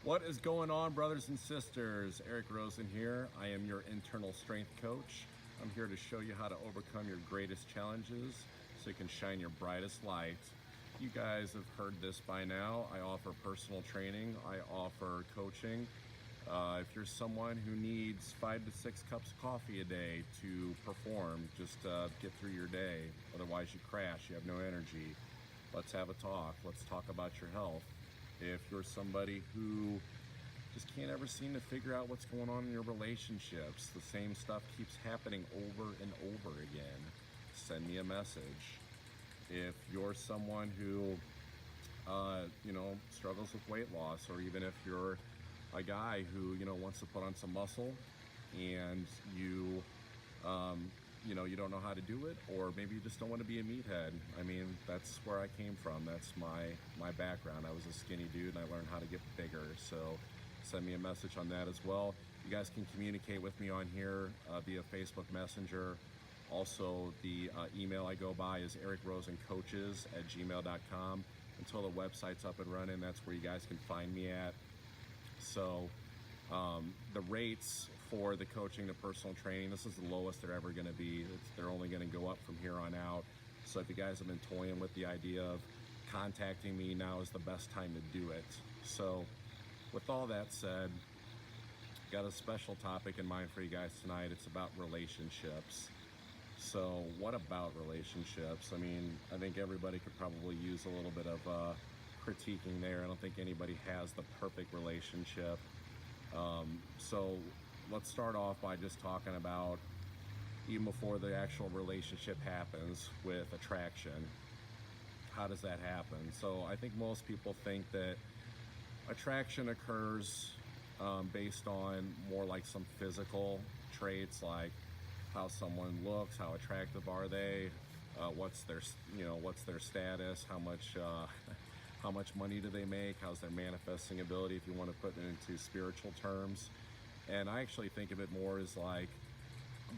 What is going on, brothers and sisters? Eric Rosen here. I am your internal strength coach. I'm here to show you how to overcome your greatest challenges so you can shine your brightest light. You guys have heard this by now. I offer personal training. I offer coaching. If you're someone who needs 5 to 6 cups of coffee a day to perform, just get through your day. Otherwise you crash, you have no energy. Let's have a talk. Let's talk about your health. If you're somebody who just can't ever seem to figure out what's going on in your relationships, the same stuff keeps happening over and over again, send me a message. If you're someone who, struggles with weight loss, or even if you're a guy who, wants to put on some muscle and you don't know how to do it, or maybe you just don't want to be a meathead. I mean, that's where I came from. That's my background. I was a skinny dude and I learned how to get bigger. So send me a message on that as well. You guys can communicate with me on here via Facebook Messenger. Also, the email I go by is ericrosencoaches@gmail.com. Until the website's up and running, that's where you guys can find me at. So the rates for the coaching, the personal training, this is the lowest they're ever going to be. They're only going to go up from here on out. So if you guys have been toying with the idea of contacting me, now is the best time to do it. So with all that said, got a special topic in mind for you guys tonight. It's about relationships. So what about relationships? I mean, I think everybody could probably use a little bit of critiquing there. I don't think anybody has the perfect relationship. So let's start off by just talking about, even before the actual relationship happens, with attraction. How does that happen? So I think most people think that attraction occurs based on more like some physical traits, like how someone looks, how attractive are they, what's their status, how much money do they make, how's their manifesting ability, if you want to put it into spiritual terms. And I actually think of it more as like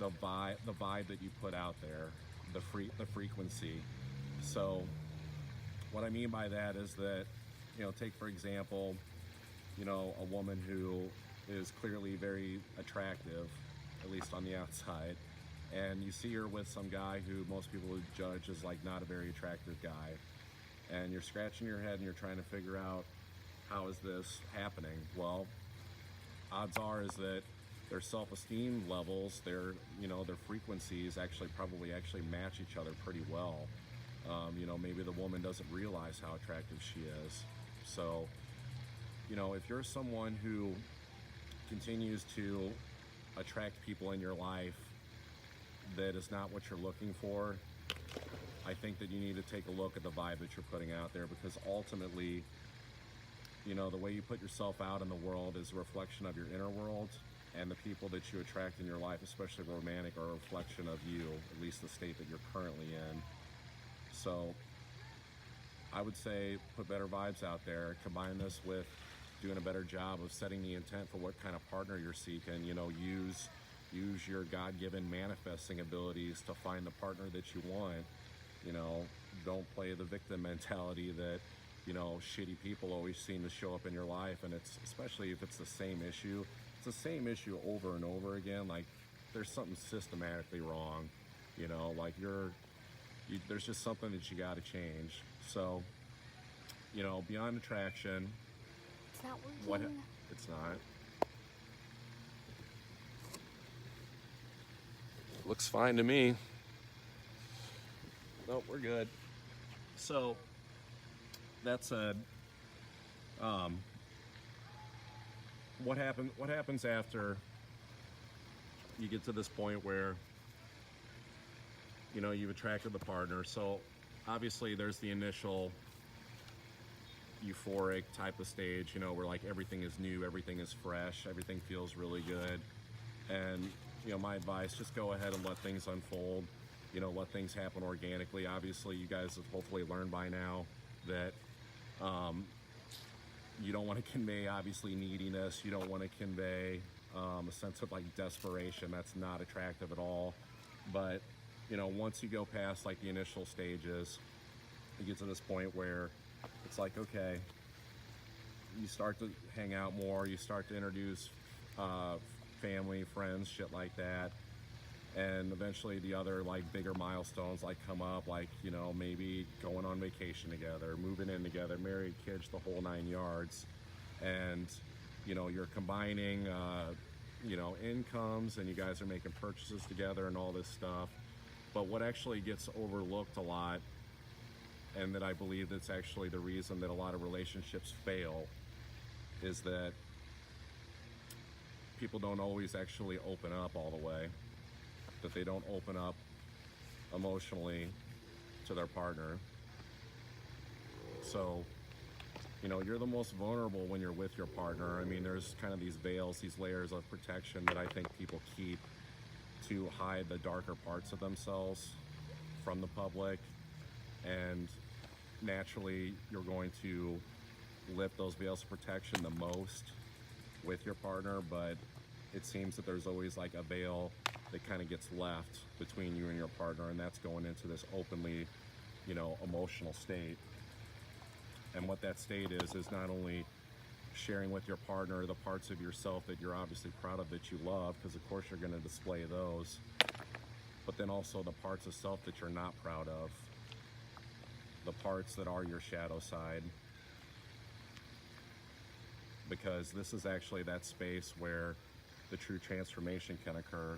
the vibe that you put out there, the frequency. So what I mean by that is that, take for example, a woman who is clearly very attractive, at least on the outside, and you see her with some guy who most people would judge as like not a very attractive guy, and you're scratching your head and you're trying to figure out, how is this happening? Well, odds are is that their self-esteem levels, their frequencies probably match each other pretty well. Maybe the woman doesn't realize how attractive she is. So, if you're someone who continues to attract people in your life that is not what you're looking for, I think that you need to take a look at the vibe that you're putting out there, because ultimately, the way you put yourself out in the world is a reflection of your inner world, and the people that you attract in your life, especially romantic, are a reflection of you, at least the state that you're currently in. So I would say put better vibes out there. Combine this with doing a better job of setting the intent for what kind of partner you're seeking. Use your God-given manifesting abilities to find the partner that you want. Don't play the victim mentality that, shitty people always seem to show up in your life. And it's, especially if it's the same issue, over and over again. Like, there's something systematically wrong, there's just something that you got to change. So, beyond attraction, It's not working. It's not. Looks fine to me. Nope, we're good. So that said, what happens after you get to this point where you've attracted the partner? So obviously there's the initial euphoric type of stage, where like everything is new, everything is fresh, everything feels really good. And my advice, just go ahead and let things unfold, let things happen organically. Obviously you guys have hopefully learned by now that you don't want to convey obviously neediness. You don't want to convey a sense of like desperation. That's not attractive at all. But once you go past like the initial stages, you get to this point where it's like, okay, you start to hang out more, you start to introduce family, friends, shit like that. And eventually the other like bigger milestones like come up, like, you know, maybe going on vacation together, moving in together, married, kids, the whole 9 yards. And, you know, you're combining, you know, incomes, and you guys are making purchases together and all this stuff. But what actually gets overlooked a lot, and that I believe that's actually the reason that a lot of relationships fail, is that people don't always actually open up all the way, that they don't open up emotionally to their partner. So, you know, you're the most vulnerable when you're with your partner. I mean, there's kind of these veils, these layers of protection that I think people keep to hide the darker parts of themselves from the public. And naturally, you're going to lift those veils of protection the most with your partner, but it seems that there's always like a veil that kind of gets left between you and your partner, and that's going into this openly, you know, emotional state. And what that state is not only sharing with your partner the parts of yourself that you're obviously proud of, that you love, because of course you're going to display those, but then also the parts of self that you're not proud of, the parts that are your shadow side. Because this is actually that space where the true transformation can occur.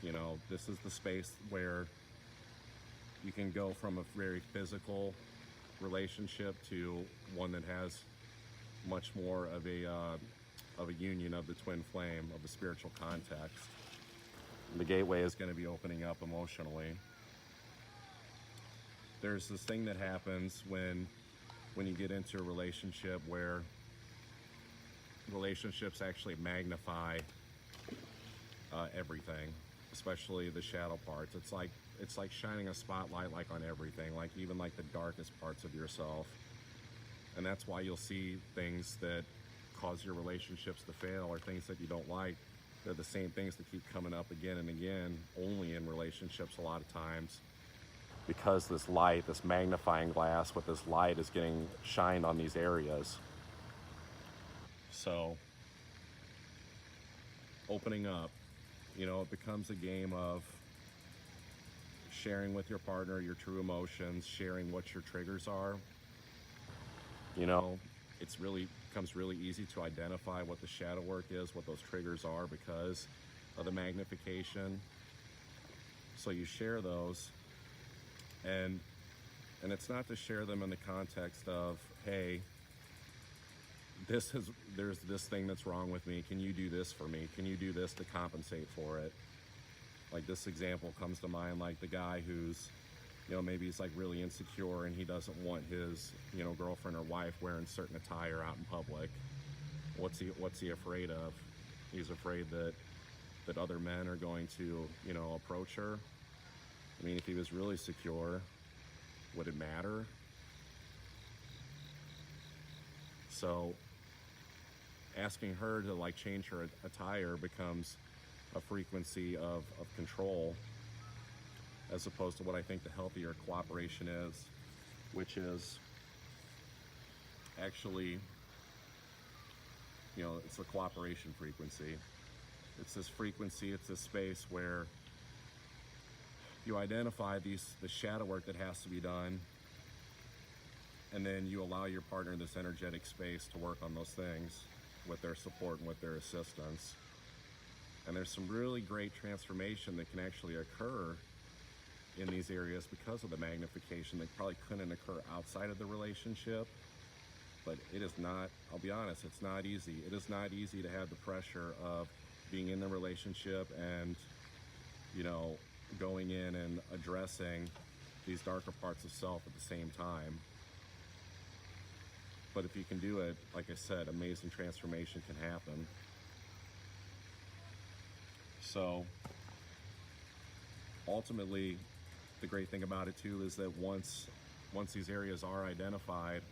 You know, this is the space where you can go from a very physical relationship to one that has much more of a union of the twin flame, of the spiritual context. The gateway is going to be opening up emotionally. There's this thing that happens when you get into a relationship where relationships actually magnify everything, especially the shadow parts. It's like shining a spotlight like on everything, like even like the darkest parts of yourself. And that's why you'll see things that cause your relationships to fail, or things that you don't like. They're the same things that keep coming up again and again, only in relationships a lot of times, because this light, this magnifying glass with this light, is getting shined on these areas. So opening up, you know, it becomes a game of sharing with your partner your true emotions, sharing what your triggers are. You know, it's really becomes really easy to identify what the shadow work is, what those triggers are, because of the magnification. So you share those, and it's not to share them in the context of, hey, there's this thing that's wrong with me, can you do this for me, can you do this to compensate for it? Like, this example comes to mind, like the guy who's, you know, maybe he's like really insecure and he doesn't want his, you know, girlfriend or wife wearing certain attire out in public. What's he afraid of? He's afraid that other men are going to, you know, approach her. I mean, if he was really secure, would it matter? So asking her to like change her attire becomes a frequency of control, as opposed to what I think the healthier cooperation is, which is actually, you know, it's a cooperation frequency. It's this frequency, it's this space where you identify the shadow work that has to be done, and then you allow your partner this energetic space to work on those things with their support and with their assistance. And there's some really great transformation that can actually occur in these areas because of the magnification that probably couldn't occur outside of the relationship. But it is not, I'll be honest, it's not easy. It is not easy to have the pressure of being in the relationship and, you know, going in and addressing these darker parts of self at the same time. But if you can do it, like I said, amazing transformation can happen. So ultimately, the great thing about it too is that once these areas are identified,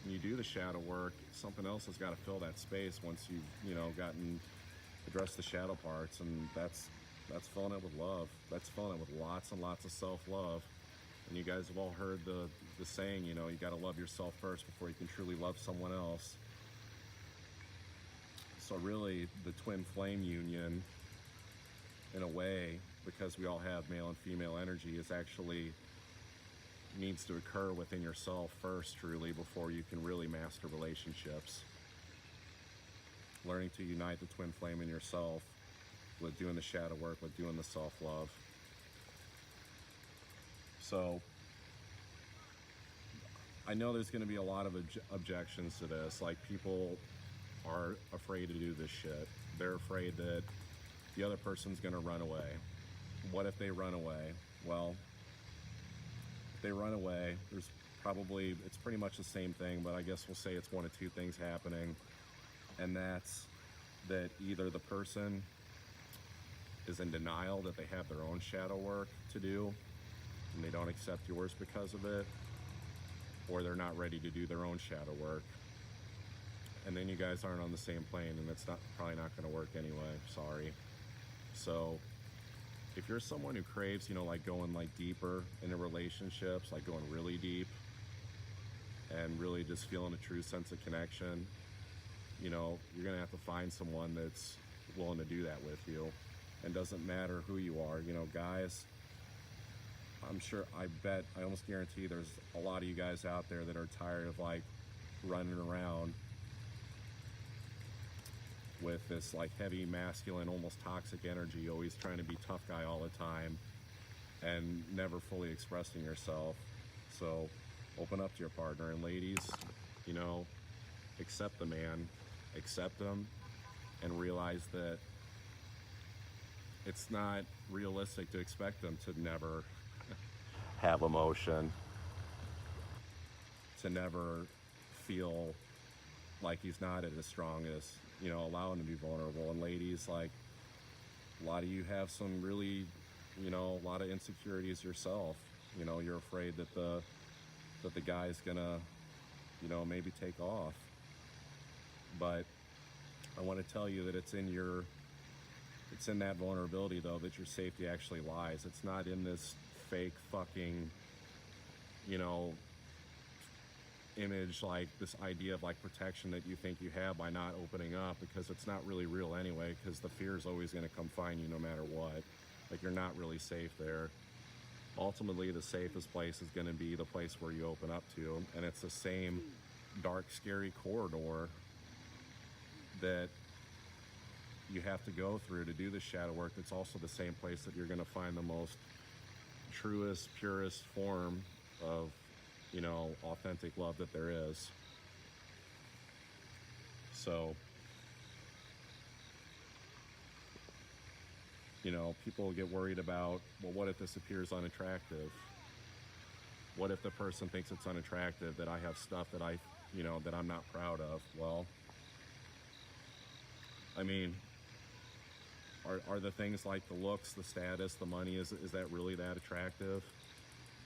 and you do the shadow work, something else has got to fill that space once you've, you know, addressed the shadow parts, and that's filling it with love. That's filling it with lots and lots of self-love. And you guys have all heard the the saying, you know, you got to love yourself first before you can truly love someone else. So really, the twin flame union, in a way, because we all have male and female energy, is actually needs to occur within yourself first, truly, before you can really master relationships. Learning to unite the twin flame in yourself with doing the shadow work, with doing the self-love. So I know there's going to be a lot of objections to this. Like, people are afraid to do this shit. They're afraid that the other person's going to run away. What if they run away? Well, if they run away, it's pretty much the same thing, but I guess we'll say it's one of two things happening. And that's that either the person is in denial that they have their own shadow work to do and they don't accept yours because of it, or they're not ready to do their own shadow work. And then you guys aren't on the same plane, and it's probably not going to work anyway. Sorry. So if you're someone who craves, you know, like going like deeper into relationships, like going really deep and really just feeling a true sense of connection, you know, you're going to have to find someone that's willing to do that with you. And doesn't matter who you are, you know, guys, I'm sure, I bet, I almost guarantee there's a lot of you guys out there that are tired of like running around with this like heavy masculine, almost toxic energy, always trying to be tough guy all the time and never fully expressing yourself. So open up to your partner, and ladies, you know, accept the man, accept him, and realize that it's not realistic to expect them to never have emotion, to never feel like he's not at his strongest. You know, allow him to be vulnerable. And ladies, like, a lot of you have some really, you know, a lot of insecurities yourself. You know, you're afraid that the guy's gonna, you know, maybe take off. But I want to tell you that it's in that vulnerability, though, that your safety actually lies. It's not in this fake fucking, you know, image, like this idea of like protection that you think you have by not opening up, because it's not really real anyway, because the fear is always going to come find you no matter what. Like, you're not really safe there. Ultimately, the safest place is going to be the place where you open up to, and it's the same dark, scary corridor that you have to go through to do the shadow work. It's also the same place that you're going to find the most truest, purest form of, you know, authentic love that there is. So, you know, people get worried about, well, what if this appears unattractive? What if the person thinks it's unattractive that I have stuff that you know, that I'm not proud of? Well, I mean, are the things like the looks, the status, the money, is that really that attractive?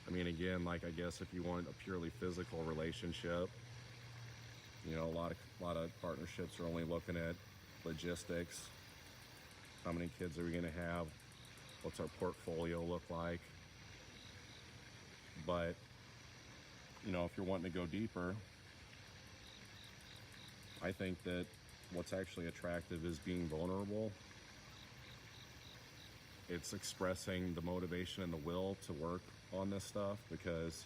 I mean, again, like, I guess if you want a purely physical relationship, you know, a lot of partnerships are only looking at logistics. How many kids are we going to have? What's our portfolio look like? But, you know, if you're wanting to go deeper, I think that what's actually attractive is being vulnerable. It's expressing the motivation and the will to work on this stuff, because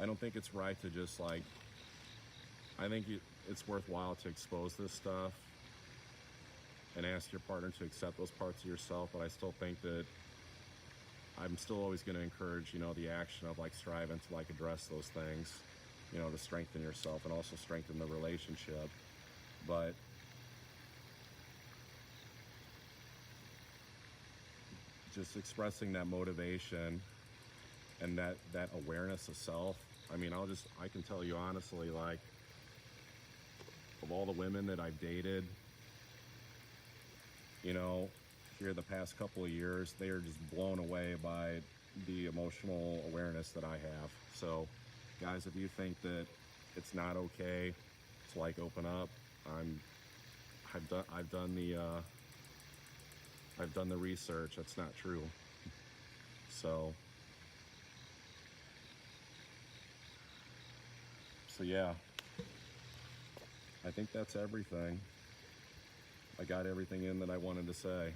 I don't think it's right to just like, I think it's worthwhile to expose this stuff and ask your partner to accept those parts of yourself. But I still think that I'm still always going to encourage, you know, the action of like striving to like address those things, you know, to strengthen yourself and also strengthen the relationship. But just expressing that motivation and that awareness of self. I mean, I can tell you honestly, like, of all the women that I've dated, you know, here the past couple of years, they are just blown away by the emotional awareness that I have. So, guys, if you think that it's not okay to like open up, I've done the research. That's not true. So So yeah, I think that's everything. I got everything in that I wanted to say.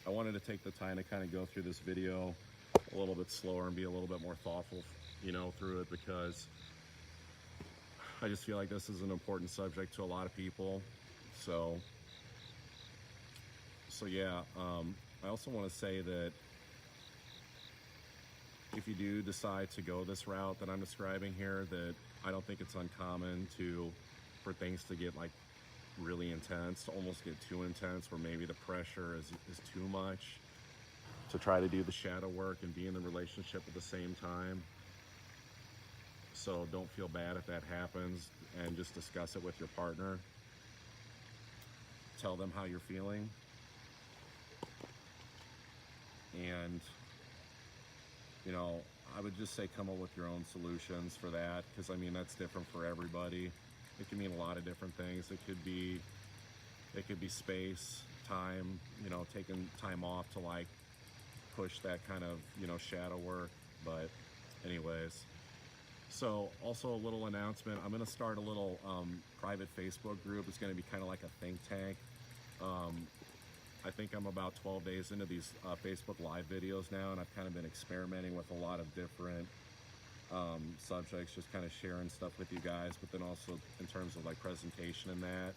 I wanted to take the time to kind of go through this video a little bit slower and be a little bit more thoughtful, through it, because I just feel like this is an important subject to a lot of people. So yeah, I also want to say that if you do decide to go this route that I'm describing here, that I don't think it's uncommon for things to get like really intense, to almost get too intense, where maybe the pressure is too much to try to do the shadow work and be in the relationship at the same time. So don't feel bad if that happens, and just discuss it with your partner. Tell them how you're feeling, and I would just say come up with your own solutions for that, because I mean that's different for everybody. It can mean a lot of different things. It could be space, time, taking time off to like push that kind of shadow work. But anyways, so also a little announcement, I'm going to start a little private Facebook group. It's going to be kind of like a think tank. I think I'm about 12 days into these Facebook Live videos now, and I've kind of been experimenting with a lot of different subjects, just kind of sharing stuff with you guys, but then also in terms of like presentation and that.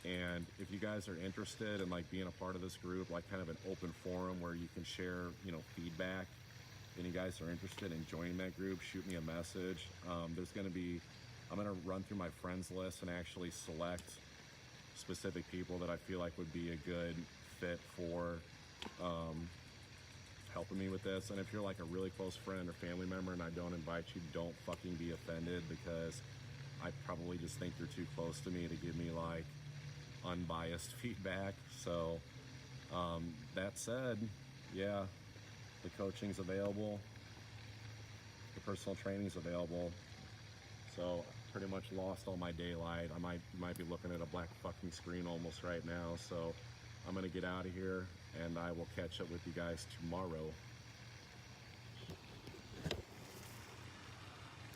And if you guys are interested in like being a part of this group, like kind of an open forum where you can share, feedback, and you guys are interested in joining that group, shoot me a message. I'm going to run through my friends list and actually select specific people that I feel like would be a good fit for helping me with this. And if you're like a really close friend or family member and I don't invite you, don't fucking be offended, because I probably just think you're too close to me to give me like unbiased feedback. So that said, yeah, the coaching's available, the personal training's available. So pretty much lost all my daylight. You might be looking at a black fucking screen almost right now. So I'm gonna get out of here, and I will catch up with you guys tomorrow.